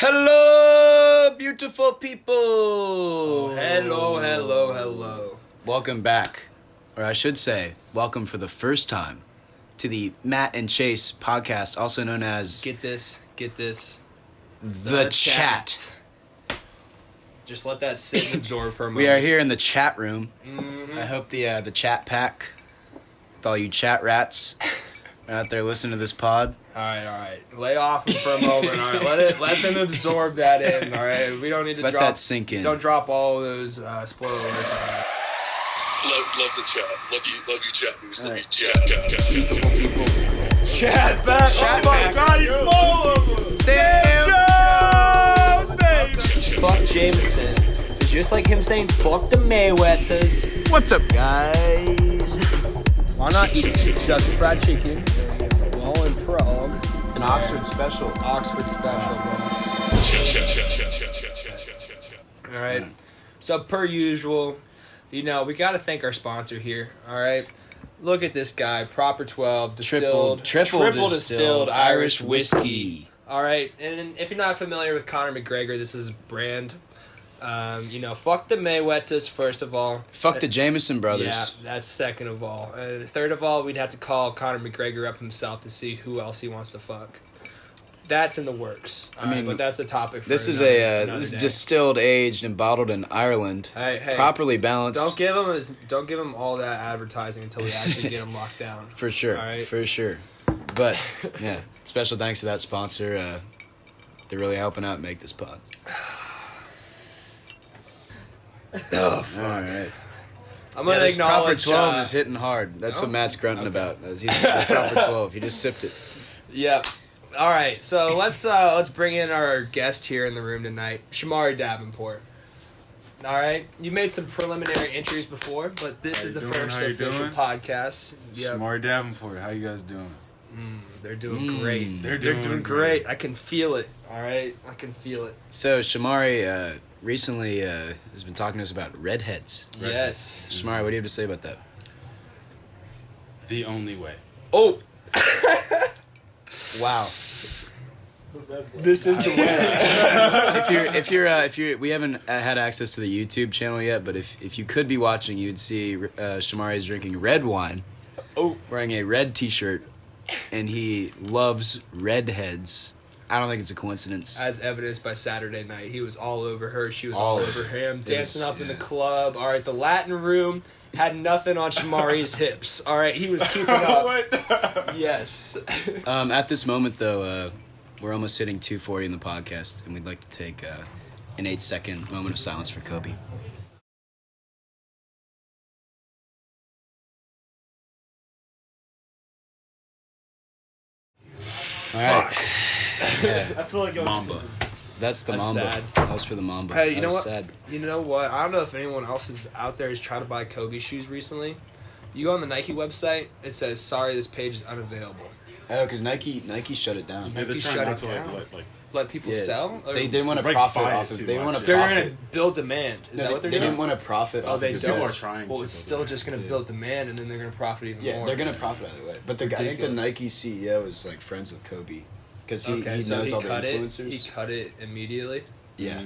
Hello, beautiful people. Oh, hello. Welcome back, or I should say, welcome for the first time to the Matt and Chase podcast, also known as Get this. The Chat. Just let that sit and absorb for a moment. We are here in the chat room. Mm-hmm. I hope the chat pack, with all you chat rats, are out there listening to this pod. All right. Lay off them for a moment. All right, let them absorb that in. All right, we don't need to Let drop that sink in. Don't drop all those spoilers. Love the chat. Love you, chat news. Love Right. you, chat. Chat back. Chat oh my back. God, he's full of them. Damn, baby. Fuck Jameson. It's just like him saying fuck the Mayweathers. What's up, guys? Why not eat Kentucky Fried Chicken? Well, in Prague. An Oxford special. Oxford special, bro. All right. So per usual, we got to thank our sponsor here. All right. Look at this guy, Proper 12 distilled, Triple distilled Irish whiskey. All right. And if you're not familiar with Conor McGregor, this is his brand. Fuck the Mayweathers first of all. Fuck the Jameson brothers. Yeah, that's second of all. And third of all, we'd have to call Conor McGregor up himself to see who else he wants to fuck. That's in the works. All right, but that's a topic for this is another this is day. Distilled, aged, and bottled in Ireland. Hey, properly balanced. Don't give him all that advertising until we actually get him locked down. For sure, All right? for sure. But yeah, special thanks to that sponsor. They're really helping out and make this pod. Oh fuck! All right. I'm gonna This proper acknowledge 12 is hitting hard. That's what Matt's grunting about. He's the proper 12. He just sipped it. Yeah. All right, so let's bring in our guest here in the room tonight, Shamari Davenport. All right, you made some preliminary entries before, but this is the first official podcast. Yep. Shamari Davenport, how you guys doing? They're doing great. They're doing doing great. I can feel it. All right, I can feel it. So Shamari recently has been talking to us about redheads. Yes. Shamari, what do you have to say about that? The only way. Oh. Wow. This is the way. if you're, we haven't had access to the YouTube channel yet, but if you could be watching, you'd see Shamari is drinking red wine, wearing a red T-shirt, and he loves redheads. I don't think it's a coincidence. As evidenced by Saturday night, he was all over her. She was all over him, dancing up in the club. All right, the Latin room had nothing on Shamari's hips. All right, he was keeping up. Yes. At this moment, though, we're almost hitting 2:40 in the podcast, and we'd like to take an 8-second moment of silence for Kobe. All right. Yeah. I feel like Mamba. That's the That's Mamba. sad. That was for the Mamba. Hey, you That know was what? Sad. You know what? I don't know if anyone else is out there has tried to buy Kobe shoes recently. You go on the Nike website, it says, sorry, this page is unavailable. Oh, because Nike shut it down. Yeah, they're Nike trying shut not it to down. like Let people sell? Or They didn't want to Like, profit buy it off of too it. They much. want to they're profit. going to build demand. Is that what they're they doing? didn't want to profit off they of it. don't. People are trying Well, to it's build still demand. just going to build demand, and then they're going to profit even Yeah, more. they're going to profit either way. But I think the Ridiculous. Nike CEO is like friends with Kobe. Because he knows all the influencers. He cut it immediately. Yeah.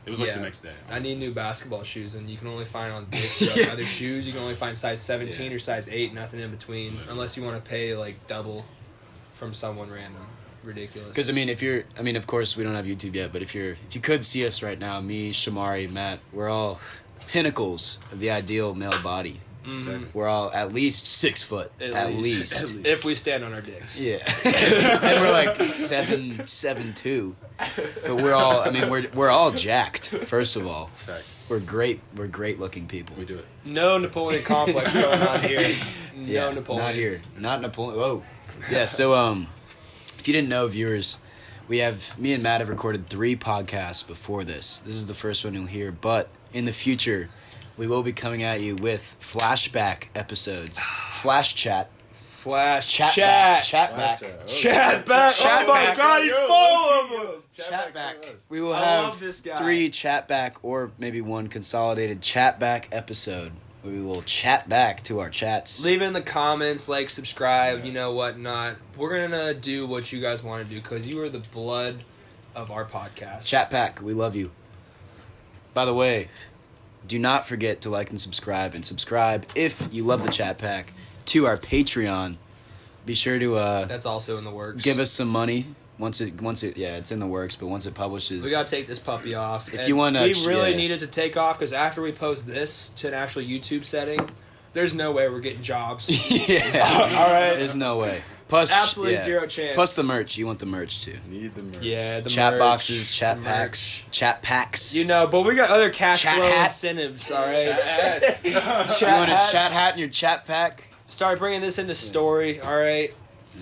It was like the next day. I need new basketball shoes, and you can only find on Dick's other shoes. You can only find size 17 or size 8, nothing in between, unless you want to pay like double from someone random. Ridiculous. Because of course we don't have YouTube yet, but if you could see us right now, me, Shamari, Matt, we're all pinnacles of the ideal male body. Mm-hmm. We're all at least 6 foot. At least. If we stand on our dicks. Yeah. And we're like 7'2". But we're all jacked, first of all. Facts. We're great looking people. We do it. No Napoleon complex going on here. No Napoleon. Not here. Not Napoleon. Whoa. Yeah, so if you didn't know, viewers, me and Matt have recorded 3 podcasts before this. This is the first one you'll hear, but in the future we will be coming at you with flashback episodes. Flash chat. Chat back. Chat back. Chat Oh my back. God, he's full of them. Chat back. We will I have love this guy. 3 chat back or maybe 1 consolidated chat back episode. We will chat back to our chats. Leave it in the comments, like, subscribe, you know, whatnot. We're going to do what you guys want to do because you are the blood of our podcast. Chat Pack, we love you. By the way, do not forget to like and subscribe if you love the Chat Pack to our Patreon. Be sure to that's also in the works. Give us some money once it it's in the works, but once it publishes, we gotta take this puppy off. If you want to, we really need it to take off because after we post this to an actual YouTube setting, there's no way we're getting jobs. All right, there's no way. Plus, absolutely zero chance. Plus the merch. You want the merch too. Need the merch. Yeah, the chat merch, boxes, chat packs, chat packs. You know, but we got other cash chat flow hat. incentives. All right, You want a chat hat in your chat pack? Start bringing this into story. All right.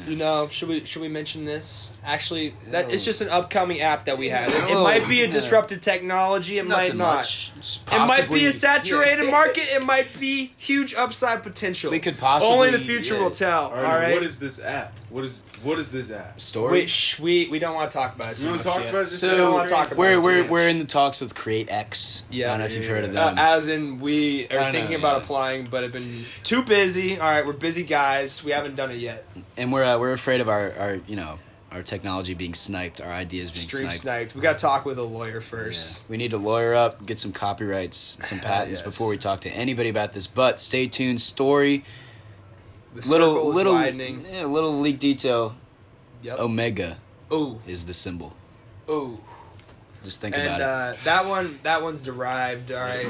You know, should we mention this? Actually, that it's just an upcoming app that we have. It might be a disruptive technology. It might not. It might be a saturated market. It might be huge upside potential. We could possibly. Only the future will tell. All right. What is this app? What is this app? Story. We don't want to talk about it. You want to talk about it? So we don't want to talk about we're in the talks with Create X. Yeah, I don't know if you've heard of them. As in, we are thinking about applying, but have been too busy. All right, we're busy guys. We haven't done it yet. And we're afraid of our technology being sniped, our ideas being sniped. We got to talk with a lawyer first. Yeah. We need to lawyer up, get some copyrights, some patents before we talk to anybody about this. But stay tuned. Story. The circle is widening. Little leak detail. Yep. Omega. Ooh. Is the symbol. Ooh. Just think about it. That one's derived. All right.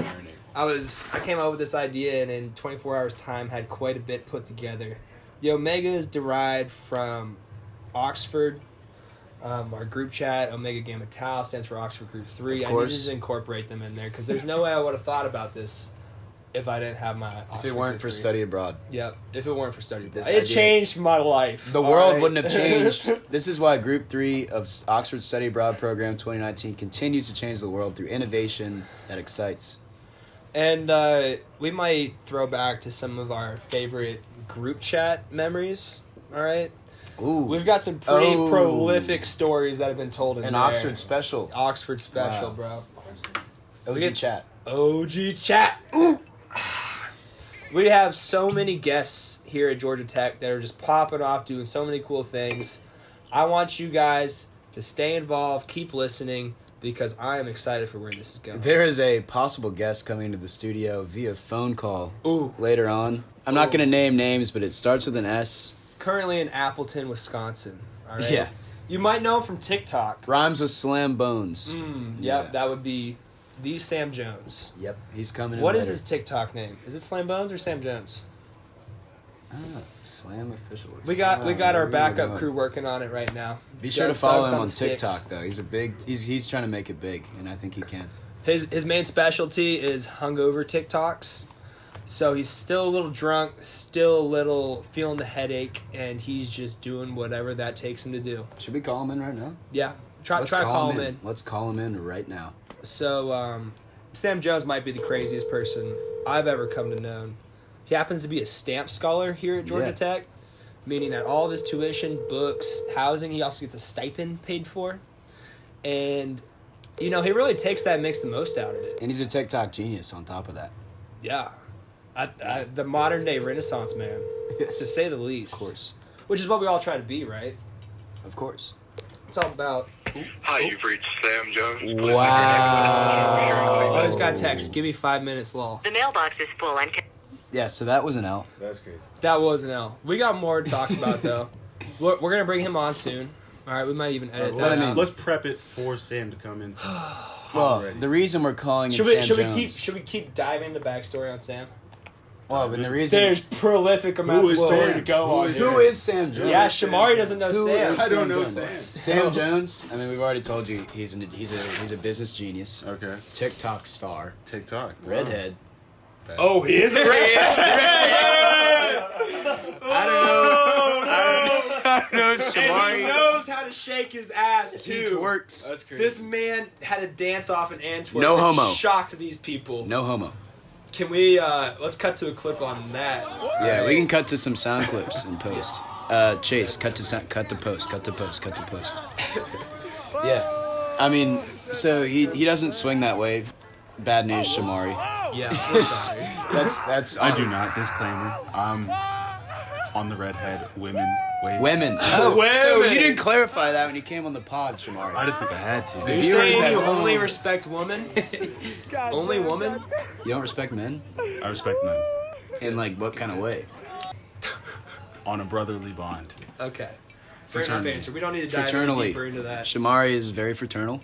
I came up with this idea and in 24 hours time had quite a bit put together. The Omega is derived from Oxford. Our group chat, Omega Gamma Tau, stands for Oxford Group 3. I needed to incorporate them in there because there's no way I would have thought about this if I didn't have my Oxford if it weren't Group for 3. study abroad. Yep, if it weren't for study abroad. It changed my life. The world wouldn't have changed. This is why Group 3 of Oxford Study Abroad Program 2019 continues to change the world through innovation that excites. And we might throw back to some of our favorite group chat memories, all right? Ooh. We've got some pretty prolific stories that have been told in An there. Oxford special. Oxford special, bro. OG Chat. OG Chat. Ooh. We have so many guests here at Georgia Tech that are just popping off, doing so many cool things. I want you guys to stay involved, keep listening, because I am excited for where this is going. There is a possible guest coming to the studio via phone call later on. I'm not going to name names, but it starts with an S. Currently in Appleton, Wisconsin. All right? Yeah. You might know him from TikTok. Rhymes with Slam Bones. Yep, that would be the Sam Jones. Yep, he's coming in What later. is his TikTok name? Is it Slam Bones or Sam Jones? Slam Official. We got our backup crew working on it right now. Be sure to follow him on TikTok though. He's trying to make it big, and I think he can. His main specialty is hungover TikToks. So he's still a little drunk, still a little feeling the headache, and he's just doing whatever that takes him to do. Should we call him in right now? Yeah, try to call him in. Let's call him in right now. So Sam Jones might be the craziest person I've ever come to know. He happens to be a stamp scholar here at Georgia Tech, meaning that all of his tuition, books, housing, he also gets a stipend paid for. And, he really takes that and makes the most out of it. And he's a TikTok genius on top of that. Yeah. The modern day Renaissance man, to say the least. Of course. Which is what we all try to be, right? Of course. It's all about. Hi, you've reached Sam Jones. Wow. Oh, he's got a text. Give me 5 minutes, lol. The mailbox is full. Yeah, so that was an L. That's crazy. That was an L. We got more to talk about, though. We're going to bring him on soon. All right, we might even edit that out. Let's prep it for Sam to come in. Well, the reason we're calling should Sam Jones... Should we keep diving into backstory on Sam? Well, and the reason... There's prolific amounts of story to go on. Who is Sam Jones? Yeah, Shamari doesn't know Sam. I don't know Sam. Sam Jones, I mean, we've already told you he's a business genius. Okay. TikTok star. TikTok. Redhead. Oh, he is a redhead. I don't know if Shamari... He knows how to shake his ass, too. He twerks. That's crazy. This man had a dance-off in Antwerp. No homo. Shocked these people. No homo. Can we, let's cut to a clip on that. Yeah, we can cut to some sound clips and post. Chase, cut to post. Yeah. I mean, so he doesn't swing that way. Bad news, Shamari. Yeah, we're sorry. That's I do not. Disclaimer. On the redhead, women, wait. Women. Oh, Women. so you didn't clarify that when you came on the pod, Shamari. I didn't think I had to. You're viewers saying at you home. only respect women? Only women? You don't respect men? I respect men. In like what kind of way? On a brotherly bond. Okay. Fair enough Fraternally. answer. We don't need to dive any Fraternally. deeper into that. Shamari is very fraternal.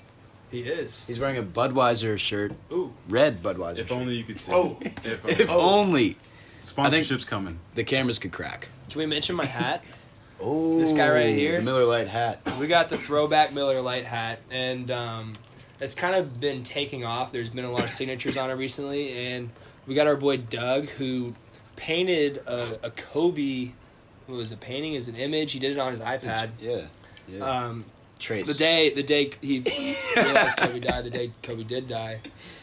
He is. He's wearing a Budweiser shirt. Ooh. Red Budweiser If shirt. only you could see. Oh. If only Sponsorship's coming. the cameras could crack. Can we mention my hat? Oh, This guy right here? The Miller Lite hat. We got the throwback Miller Lite hat, and it's kind of been taking off. There's been a lot of signatures on it recently, and we got our boy Doug, who painted a Kobe. What was it? Painting is an image. He did it on his iPad. Yeah. Trace. The day he realized Kobe died, the day Kobe did die.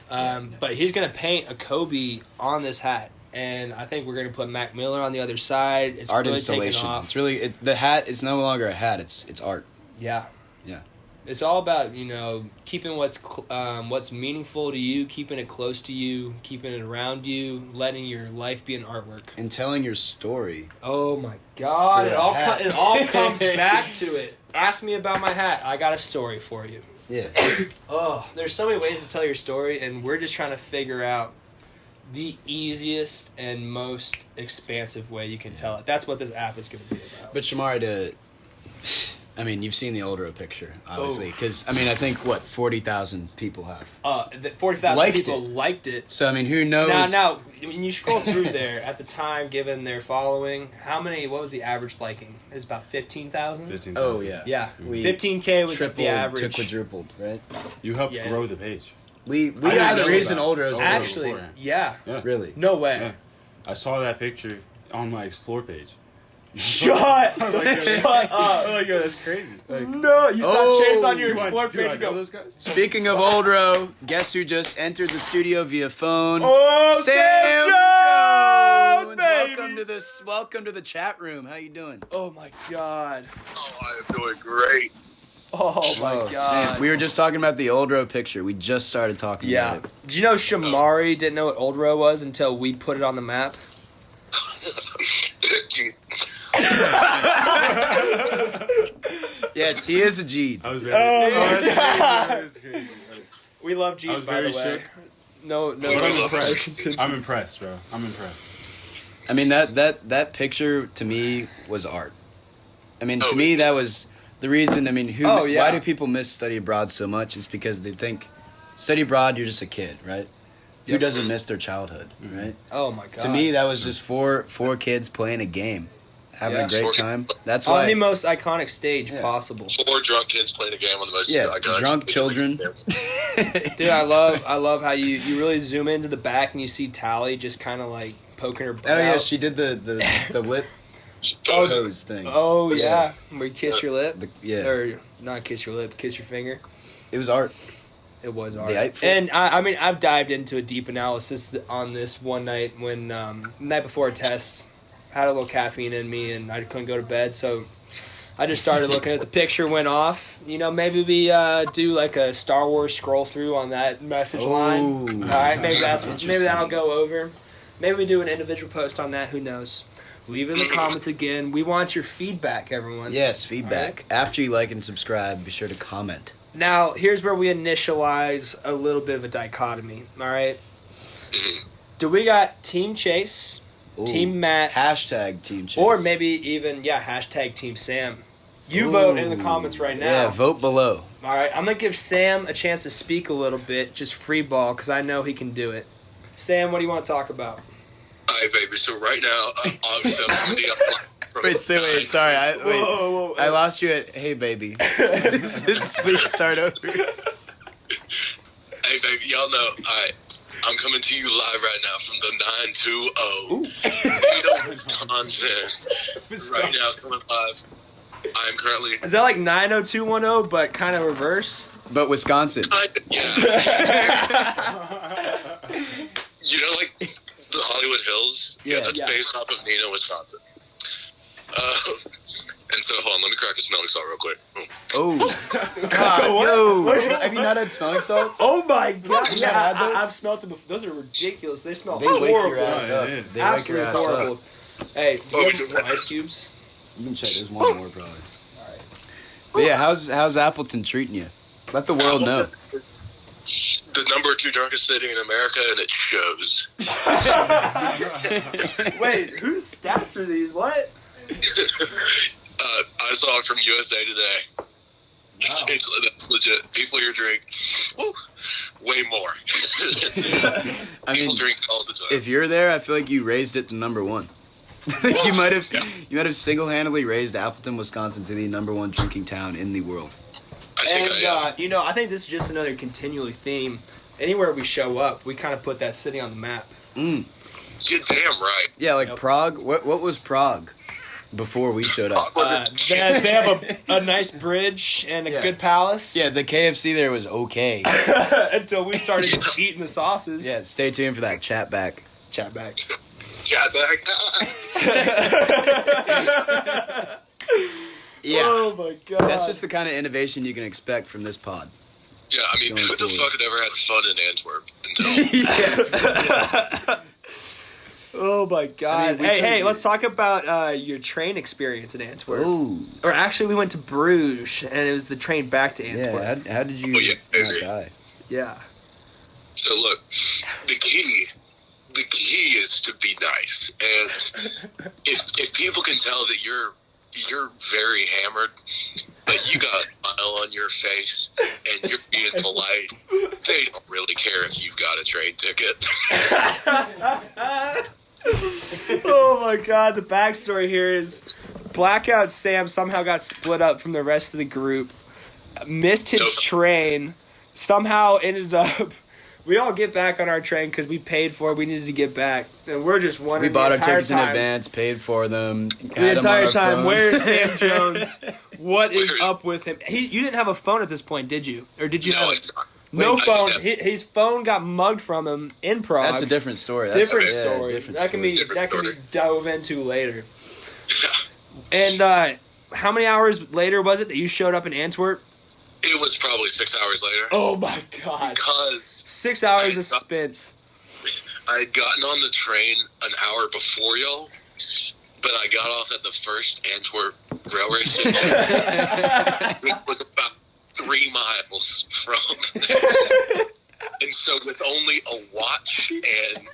But he's gonna paint a Kobe on this hat, and I think we're gonna put Mac Miller on the other side. It's art really installation. taken off. It's really the hat. It's no longer a hat. It's art. Yeah. Yeah. It's all about, keeping what's meaningful to you, keeping it close to you, keeping it around you, letting your life be an artwork. And telling your story. Oh my God! Through a hat. It all comes back to it. Ask me about my hat. I got a story for you. Yeah. Oh, there's so many ways to tell your story, and we're just trying to figure out the easiest and most expansive way you can tell it. That's what this app is going to be about. But Shamari, you've seen the older picture, obviously, Oh. because I think 40,000 people have. 40,000 Liked people it. liked it. So who knows? Now, when you scroll through there, at the time, given their following, what was the average liking? It was about 15,000? 15,000. Oh yeah. Yeah. We 15K was tripled the average. to quadrupled, right? You helped Yeah. grow the page. We didn't are the know reason about- older is Oh, Actually, beforehand. yeah. Yeah. really. No way. Yeah. I saw that picture on my Explore page. Shut up. Oh my God, that's crazy. No, you saw Oh, Chase on your Do I Explore page know and go, those guys? Speaking of Oldro, guess who just entered the studio via phone? oh, Sam Jones! baby. Welcome to the chat room. How you doing? Oh my God. Oh, I am doing great. Oh my God. Sam, we were just talking about the Oldro picture. We just started talking Yeah. about it. Did you know Shamari didn't know what Oldro was until we put it on the map? Yes, he is a G. I was very. That was crazy. We love I G's, was by the very way. shook. No, I'm impression. I'm impressed, bro. I'm impressed. That picture to me was art. To Oh, me that was the reason. Oh, yeah. Why do people miss study abroad so much? Is because they think study abroad you're just a kid, right? Who doesn't miss their childhood, right? Oh my God. To me, that was just four kids playing a game, having Yeah. a great time. That's on why. the most iconic stage possible. 4 drunk kids playing a game on the most iconic drunk stage. children. Dude, I love how you really zoom into the back and you see Tally just kind of like poking her butt Oh yeah, out. she did the lip Oh, pose thing. Oh yeah, where you kiss your lip, Yeah, or not kiss your lip, kiss your finger. it was art. It was art. The Eiffel. And I've dived into a deep analysis on this one night when the night before a test, I had a little caffeine in me and I couldn't go to bed, so I just started looking at the picture, went off. Maybe we do like a Star Wars scroll through on that message line. All right, maybe that'll go over. Maybe we do an individual post on that. Who knows? Leave it in the comments again. We want your feedback, everyone. Yes, feedback. After you like and subscribe, be sure to comment. Now, here's where we initialize a little bit of a dichotomy, all right? Do we got Team Chase, Ooh. Team Matt, Hashtag Team Chase. or maybe even, hashtag Team Sam? You vote in the comments right now. Yeah, vote below. All right, I'm going to give Sam a chance to speak a little bit, just free ball, because I know he can do it. Sam, what do you want to talk about? All right, baby. So right now, obviously, I'm in the upline. Wait, sorry. Whoa. I lost you at hey baby. Please start over. Hey, baby, y'all know. All right, I'm coming to you live right now from the 920 Wisconsin. Right now, coming live. I am currently. Is that like 90210, but kind of reverse? But Wisconsin. Yeah. Like the Hollywood Hills? Yeah. That's Yeah. based off of Neenah, Wisconsin. And so, hold on, let me crack a smelling salt real quick. Oh. God, yo. Have you not had smelling salts? Oh my God! You had those? I've smelt it before. Those are ridiculous. They smell They horrible. wake your ass up. Yeah, They wake your Absolutely ass horrible. up. Hey, do you have more ice cubes? You can check. There's one more probably. All right. But yeah, how's Appleton treating you? Let the world know. The number 2 drunkest city in America, and it shows. Wait, whose stats are these? What? I saw it from USA Today. Wow. That's legit. People here drink way more. People drink all the time. If you're there, I feel like you raised it to number 1. You might have single-handedly raised Appleton, Wisconsin to the number 1 drinking town in the world. I think this is just another continual theme. Anywhere we show up, we kind of put that city on the map. You're damn right. Yeah, like Prague. What was Prague before we showed up? They have a nice bridge and a good palace. Yeah, the KFC there was okay. Until we started eating the sauces. Yeah, stay tuned for that chat back. Chat back. Yeah. Oh my god. That's just the kind of innovation you can expect from this pod. Yeah, I mean, who the fuck had ever had fun in Antwerp until... Oh my god. Hey, let's talk about your train experience in Antwerp. Ooh. Or actually, we went to Bruges, and it was the train back to Antwerp. Yeah, how did you not die? Yeah. So look, the key is to be nice. And if people can tell that you're very hammered, but you got a smile on your face and you're being polite, they don't really care if you've got a train ticket. Oh my god, the backstory here is Blackout Sam somehow got split up from the rest of the group, missed his train, somehow ended up... We all get back on our train because we paid for it. We needed to get back. And we're just wondering we bought our tickets in advance, paid for them. The entire time, where's Sam Jones? What is up with him? You didn't have a phone at this point, did you? Or did you have no phone? His phone got mugged from him in Prague. That's a different story. Different story. That can be dove into later. And how many hours later was it that you showed up in Antwerp? It was probably 6 hours later. Oh my god. Because 6 hours of suspense. I had gotten on the train an hour before y'all, but I got off at the first Antwerp railway station. It was about 3 miles from there. And so with only a watch and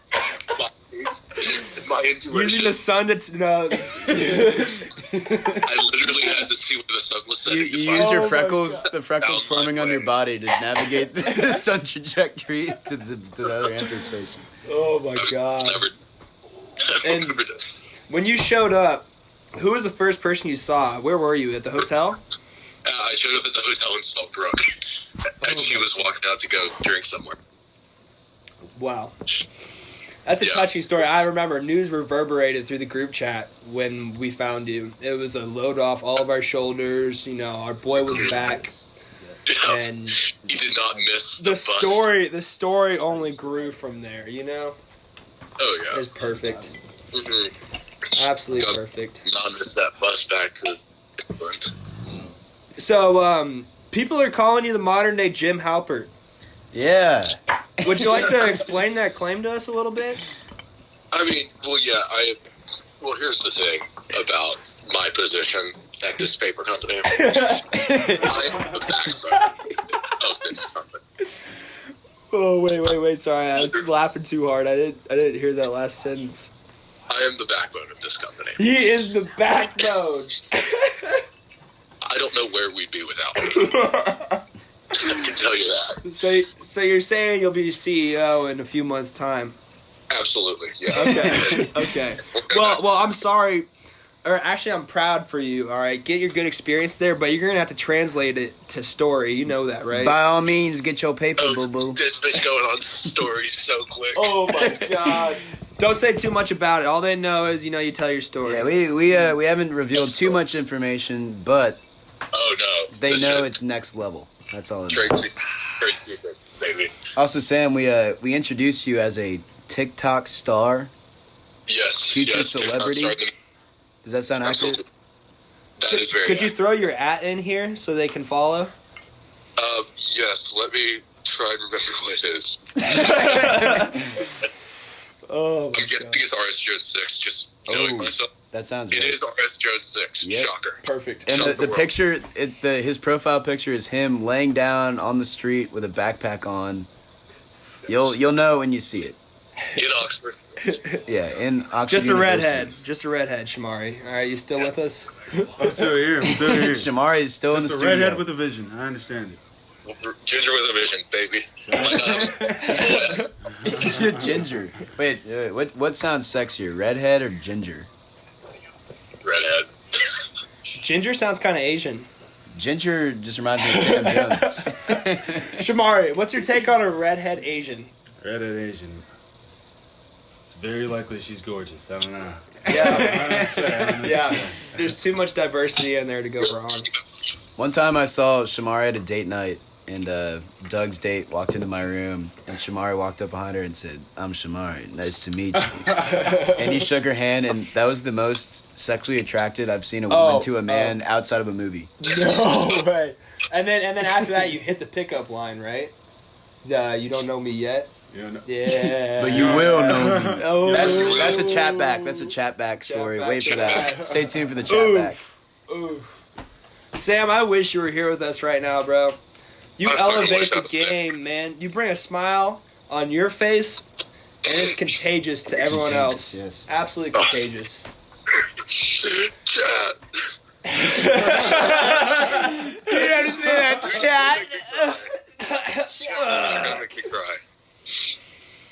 my intuition... Using the sun to... I literally had to see what the sun was setting. You use your freckles, the freckles forming on your body to navigate the sun trajectory to the other Antwerp station. Oh my god. And when you showed up, who was the first person you saw? Where were you? At the hotel? I showed up at the hotel in Salt Brook as she was walking out to go drink somewhere. Wow. That's a touchy story. I remember news reverberated through the group chat when we found you. It was a load off all of our shoulders. You know, our boy was back. And you did not miss the bus. The story only grew from there, you know? Oh, yeah. It was perfect. Mm-hmm. Absolutely perfect. Not miss that bus back to England. So, people are calling you the modern day Jim Halpert. Yeah. Would you like to explain that claim to us a little bit? I mean, here's the thing about my position at this paper company. I am the backbone of this company. Oh, wait, sorry. I was laughing too hard. I didn't hear that last sentence. I am the backbone of this company. He is the backbone. I don't know where we'd be without me. I can tell you that. So you're saying you'll be CEO in a few months' time? Absolutely, yeah. Okay. Well, I'm sorry. Or actually, I'm proud for you, all right? Get your good experience there, but you're going to have to translate it to story. You know that, right? By all means, get your paper, boo-boo. This bitch going on stories so quick. Oh, my God. Don't say too much about it. All they know is, you tell your story. Yeah, we haven't revealed too much information, but they know it's next level. That's all it is. Trade secrets, baby. Also, Sam, we introduced you as a TikTok star. Yes. Future celebrity. Does that sound accurate? That is very Could you throw your @ in here so they can follow? Yes. Let me try and remember what it is. Oh, I'm guessing it's RS Jones 6. Just knowing myself. That sounds It right. is RS Jones 6. Yep. Shocker. perfect. And Shock the world. picture, his profile picture is him laying down on the street with a backpack on. You'll know when you see it. In Oxford. Yeah, in Oxford Just a redhead. University. Just a redhead, Shamari. All right, you still with us? I'm still here. I'm still here. Shamari is still in the Just a studio. redhead with a vision. I understand it. Ginger with a vision, baby. Ginger. Wait, what sounds sexier, redhead or ginger? Redhead. Ginger sounds kind of Asian. Ginger just reminds me of Sam Jones. Shamari, what's your take on a redhead Asian? Redhead Asian. It's very likely she's gorgeous. I don't know. Yeah. Yeah. There's too much diversity in there to go wrong. One time I saw Shamari at a date night, and Doug's date walked into my room, and Shamari walked up behind her and said, "I'm Shamari, nice to meet you." And he shook her hand, and that was the most sexually attracted I've seen a woman to a man outside of a movie. No way. And then after that, you hit the pickup line, right? You don't know me yet. You know, Yeah. But you will know me. Oh. That's a chat back. That's a chat back story. Chat back, Wait for chat that. back. Stay tuned for the chat back. Oof. Sam, I wish you were here with us right now, bro. You I fucking elevate wish I the was there. game, man. You bring a smile on your face, and it's contagious to everyone else. Yes. Absolutely contagious. Chat. You understand that, chat? You're gonna make me cry.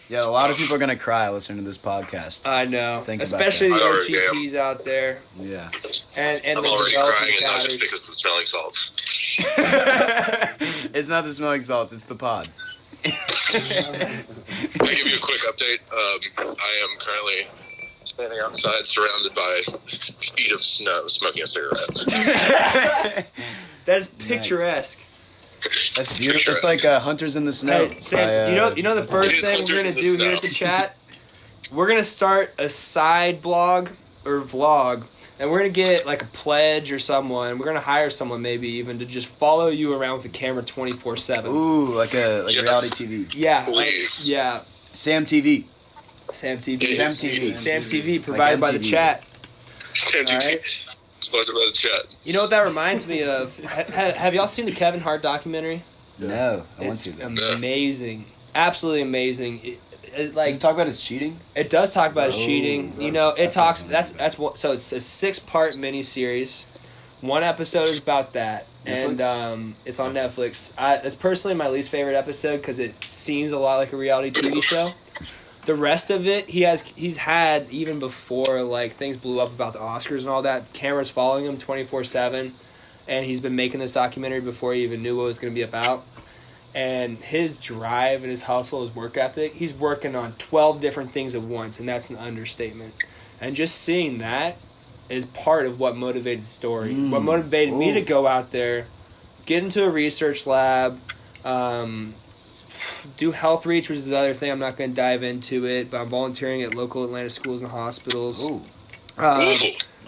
Yeah, a lot of people are gonna cry listening to this podcast. I know. Think about Especially the that. I already OGTs out there. Yeah. And I'm the already developing crying, and not just catters. because of the smelling salts. It's not the smelling salt. It's the pod. Can I give you a quick update? I am currently standing outside, surrounded by feet of snow, smoking a cigarette. That's picturesque. That's beautiful. It's like Hunters in the Snow. Hey, Sam, you know the first It is thing Hunter we're in gonna the do Snow. here at the chat? We're gonna start a side blog or vlog, and we're gonna get like a pledge or someone. We're gonna hire someone maybe even to just follow you around with the camera 24/7. Ooh, like Yeah. reality TV. Yeah, Please. yeah. Sam TV. Sam TV. Sam TV. Sam TV provided by the MTV. chat. Alright. Sponsored by the chat. You know what that reminds me of? Have y'all seen the Kevin Hart documentary? No, I want It's to. Though. amazing, absolutely amazing. Does Like it talk about his cheating? it does talk about his cheating. You know, it that's talks. something. That's what. So it's a 6-part miniseries. One episode is about that, and it's on Netflix. It's personally my least favorite episode because it seems a lot like a reality TV show. The rest of it, he's had even before like things blew up about the Oscars and all that. Cameras following him 24/7, and he's been making this documentary before he even knew what it was going to be about. And his drive and his hustle, his work ethic, he's working on 12 different things at once, and that's an understatement. And just seeing that is part of what motivated the story. What motivated me to go out there, get into a research lab, do health reach, which is the other thing. I'm not going to dive into it, but I'm volunteering at local Atlanta schools and hospitals. Ooh.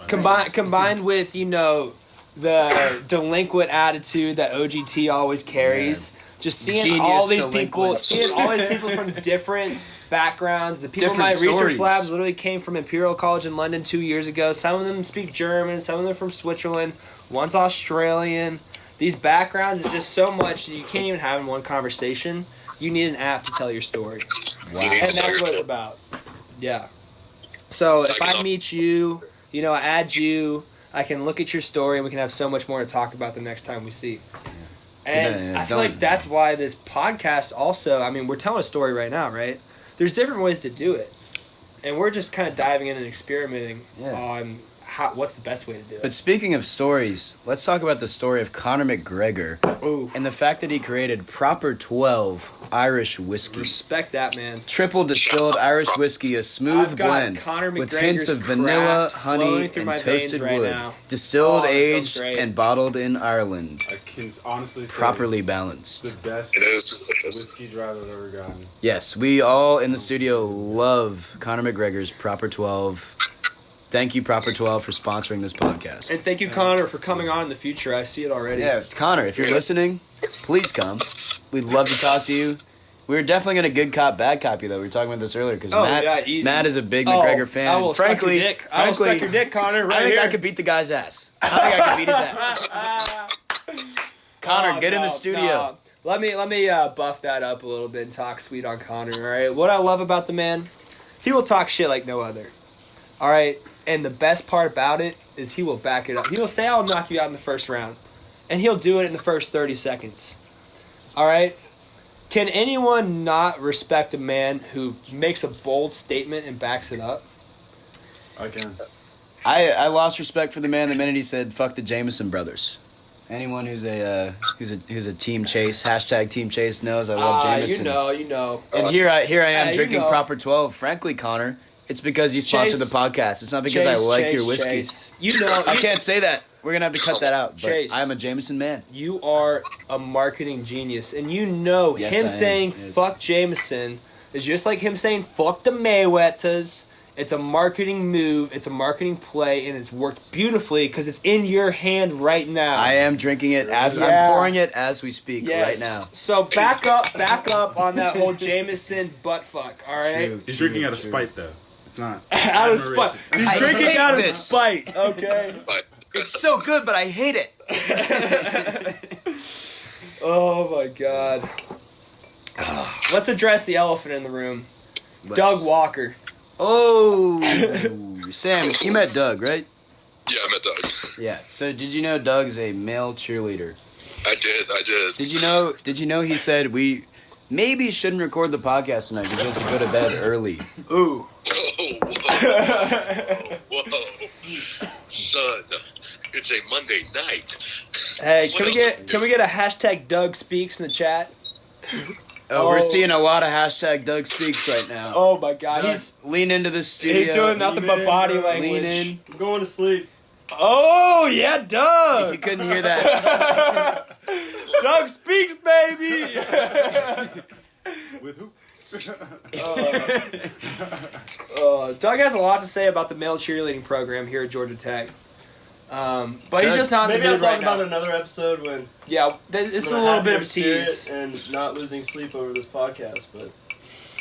Combined with, you know, the delinquent attitude that OGT always carries. Just seeing Genius all these delinquent. people from different backgrounds. The people Different in my research stories. labs literally came from Imperial College in London 2 years ago. Some of them speak German. Some of them are from Switzerland. One's Australian. These backgrounds is just so much that you can't even have in one conversation. You need an app to tell your story. Wow. You need And to tell that's your what it's story. about. Yeah. So if I I know. meet you, you know, add you, I can look at your story and we can have so much more to talk about the next time we see. And Yeah, I feel like that's why this podcast also, I mean, we're telling a story right now, right? There's different ways to do it. And we're just kind of diving in and experimenting on what's the best way to do it. But speaking of stories, let's talk about the story of Conor McGregor Ooh. and the fact that he created Proper 12 Irish whiskey. Respect that, man. Triple distilled Irish whiskey, a smooth I've got blend Conor with McGregor's hints of vanilla, craft honey, flowing through and my veins toasted right wood. now. Distilled, Oh, that feels aged, great. and bottled in Ireland. I can honestly say Properly balanced. the best It is delicious. whiskey drive I've ever gotten. Yes, we all in the studio love Conor McGregor's Proper 12. Thank you, Proper 12, for sponsoring this podcast. And thank you, Connor, for coming on in the future. I see it already. Yeah, Connor, if you're listening, please come. We'd love to talk to you. We were definitely gonna good cop, bad cop you though. We were talking about this earlier because easy. Matt is a big McGregor fan. I will frankly, suck your dick. I will suck your dick, Connor. Right I think here. I could beat the guy's ass. I think I could beat his ass. Connor, get in the studio. No. Let me buff that up a little bit and talk sweet on Connor. All right. What I love about the man, he will talk shit like no other. All right. And the best part about it is he will back it up. He will say, "I'll knock you out in the first round," and he'll do it in the first 30 seconds. All right. Can anyone not respect a man who makes a bold statement and backs it up? I can. I lost respect for the man the minute he said "fuck the Jameson brothers." Anyone who's a team chase #team chase knows I love Jameson. You know. And here I am you drinking know. proper 12. Frankly, Connor, it's because you sponsor the podcast. It's not because I like your whiskey. Chase. You know, I can't say that. We're gonna have to cut that out. But Chase. I'm a Jameson man. You are a marketing genius, and you know Yes, him I am. saying Yes. "fuck Jameson" is just like him saying "fuck the Mayweathers." It's a marketing move. It's a marketing play, and it's worked beautifully because it's in your hand right now. I am drinking it as I'm pouring it as we speak right now. So back up on that whole Jameson butt fuck. All right, He's drinking out of spite, though. It's not. out of spite. He's I drinking hate out of this. spite. Okay. But It's so good, but I hate it. Oh my god. Let's address the elephant in the room. Doug Walker. Oh, Sam, you met Doug, right? yeah, I met Doug. Yeah. So did you know Doug's a male cheerleader? I did. Did you know he said we maybe shouldn't record the podcast tonight because he has to go to bed early. Ooh. Whoa. Son, it's a Monday night. Hey, What else can we get a # Doug Speaks in the chat? Oh, we're seeing a lot of # Doug Speaks right now. Oh my god, Lean into the studio. he's doing nothing but body language. Lean in. I'm going to sleep. Oh yeah, If Doug. you couldn't hear that, Doug Speaks, baby. With who? Doug has a lot to say about the male cheerleading program here at Georgia Tech. But he's just not in Maybe the I'll mood talk right about now. another episode when Yeah, this is a I'm little happy bit of of a spirit tease. and not losing sleep over this podcast. But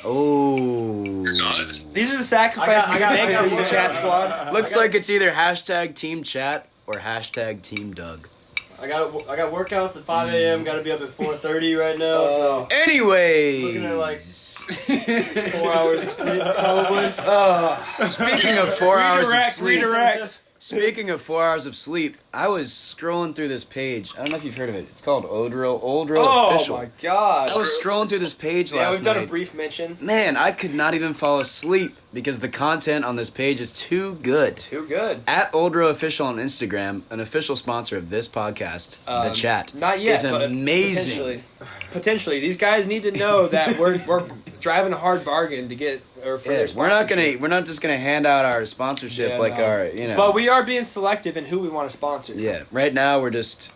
oh, These are the sacrifices I got- you make for your chat squad. looks like it's either #Team Chat or #Team Doug. I got workouts at 5 a.m. Got to be up at 4:30 right now. So Anyways, looking at like 4 hours of sleep probably. speaking of 4 hours of sleep. Redirect. Speaking of 4 hours of sleep, I was scrolling through this page. I don't know if you've heard of it. It's called Oldro Oh Official. my god. I was scrolling through this page Yeah, last we've done a night. brief mention. Man, I could not even fall asleep because the content on this page is too good. Too good. At Oldro Official on Instagram, an official sponsor of this podcast, the Chat, Not yet, is but amazing. Potentially, these guys need to know that we're driving a hard bargain to get or for Yeah, their sponsorship. we're not just gonna hand out our sponsorship Yeah, like no. our But we are being selective in who we want to sponsor. Yeah, right now we're just,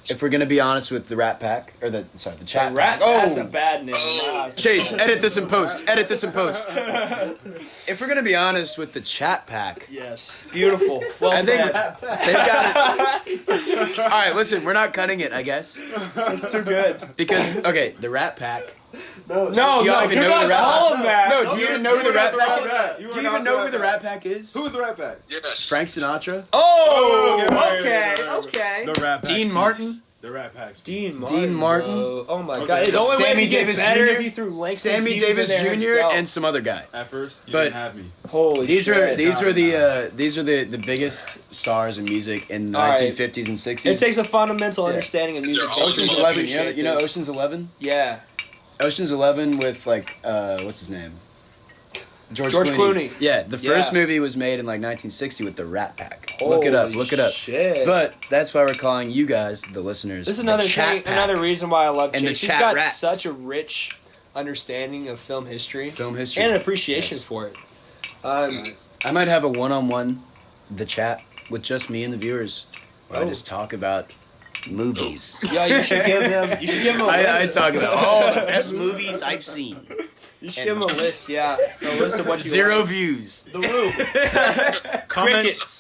if we're gonna be honest with the Rat Pack or the Chat Rat, Pack. that's a bad name. Nah, Chase, edit this in post. Edit this in post. If we're gonna be honest with the Chat Pack, yes, beautiful. Well I think said. they've got it. All right, listen, we're not cutting it, I guess, It's too good. because okay, the Rat Pack. No, Do y'all even do know not who the Rat call Pack? him that. No, do you even know who the Rat Pack is? Pack. Do you even know who the Rat Pack is? Who is the Rat Pack? Yes. Frank Sinatra, Oh, Okay. okay. The Rat Pack. Dean speaks. Martin? The Rat Pack. Dean speaks. Martin. Dean Martin. bro. Oh my Okay. god. The only way Sammy to get Davis better Jr., if you threw Langston Sammy Hughes Davis in there Jr. himself. and some other guy. At first, you But- didn't have me. Holy These shit. are the biggest stars in music in the All right. 1950s and 60s. It takes a fundamental understanding of music. They're all Ocean's Awesome. 11. Appreciate You know this. Ocean's 11? Yeah. Ocean's 11 with like what's his name? George Clooney. Yeah, the first Yeah. movie was made in like 1960 with the Rat Pack. Look it up. Look it up. Shit. But that's why we're calling you guys, the listeners, This is the another Chat thing, Pack. another reason why I love And the Chase. He's Chat got Rats. such a rich understanding of film history. Film history. And an appreciation Yes. for it. I might have a one-on-one, the chat, with just me and the viewers, where I Oh. just talk about movies. Yeah, you should give him a I list. talk about all the best movies I've seen. You should give him a list, yeah. A list of what you Zero like. views. The Woo.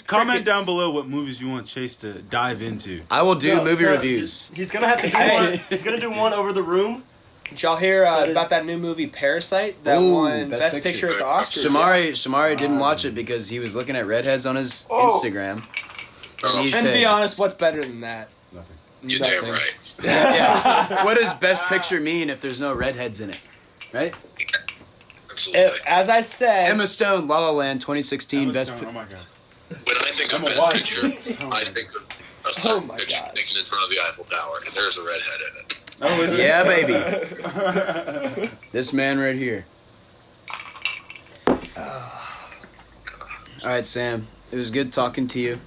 Comment down below what movies you want Chase to dive into. I will do No, movie no, reviews. He's gonna have to do Hey. one. He's gonna do one over the room, Did y'all hear That about is- that new movie Parasite that Ooh, won Best Best Picture. Picture at the Oscars? Shamari didn't watch it because he was looking at redheads on his Instagram. Oh, He And to be said- honest, what's better than that? Nothing. you're damn right. Yeah. What does Best Picture mean if there's no redheads in it? Right? Absolutely. As I said, Emma Stone, La La Land, 2016 Emma Best. Stone, oh my god. When I think of I'm a Best wife. Picture, I think of a certain my picture God. taken in front of the Eiffel Tower, and there's a redhead in it. Oh, is it? Yeah, baby. This man right here. All right, Sam. It was good talking to you.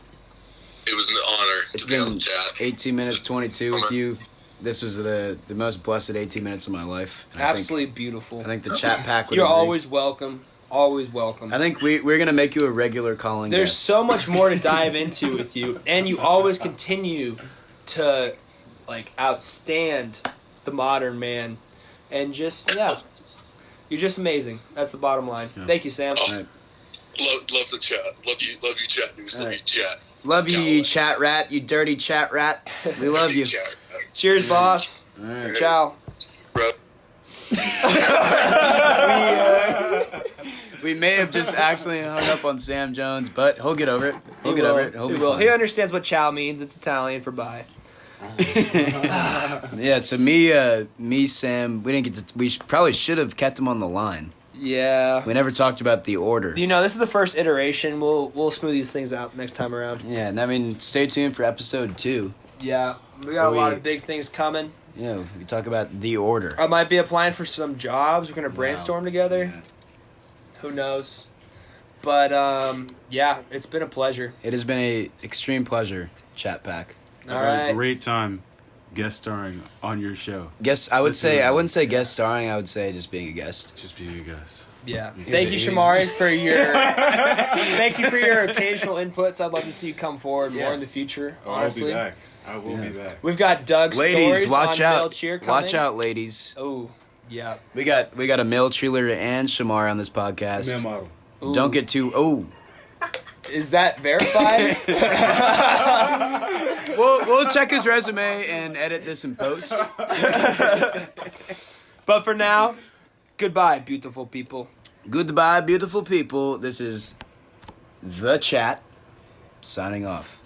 It was an honor It's to be on been the chat. 18 minutes 22 with you. This was the most blessed 18 minutes of my life. And absolutely beautiful. I think the chat pack would You're agree. always welcome. Always welcome. I think we're gonna make you a regular calling There's guest. so much more to dive into with you, and you always continue to outstand the modern man, and just you're just amazing. That's the bottom line. Thank you, Sam. All right. Love the chat. Love you, chat news. Love All you, right. chat. Love you, Callaway. you chat rat, you dirty chat rat. We love you. Chat. Cheers, boss. All right. Ciao. Bro. We may have just accidentally hung up on Sam Jones, but he'll get over it. He'll get over it. He'll He be will. fine. He understands what ciao means. It's Italian for bye. Yeah, so me, Sam, we didn't get to. Probably should have kept him on the line. Yeah. We never talked about the order. You know, this is the first iteration. We'll smooth these things out next time around. Yeah, and I mean, stay tuned for episode 2. Yeah. We got a lot of big things coming. Yeah, we talk about the order. I might be applying for some jobs. We're gonna brainstorm together. Yeah. Who knows? But yeah, it's been a pleasure. It has been a extreme pleasure, Chat Pack. All I've had right. a great time guest starring on your show. I This is- wouldn't say guest starring. I would say just being a guest. Just being a guest. Yeah. He's Thank a- you, he's- Shamari, for your thank you for your occasional inputs. I'd love to see you come forward more Yeah. in the future. Oh, Honestly, I'll be back. I will be back. we've got Doug's Ladies, stories watch on out! Male Cheer coming. Watch out, ladies. Oh, yeah. We got a male cheerleader and Shamar on this podcast. Man model. Ooh. Don't get too. Oh, Is that verified? we'll check his resume and edit this in post. But for now, goodbye, beautiful people. Goodbye, beautiful people. This is the Chat signing off.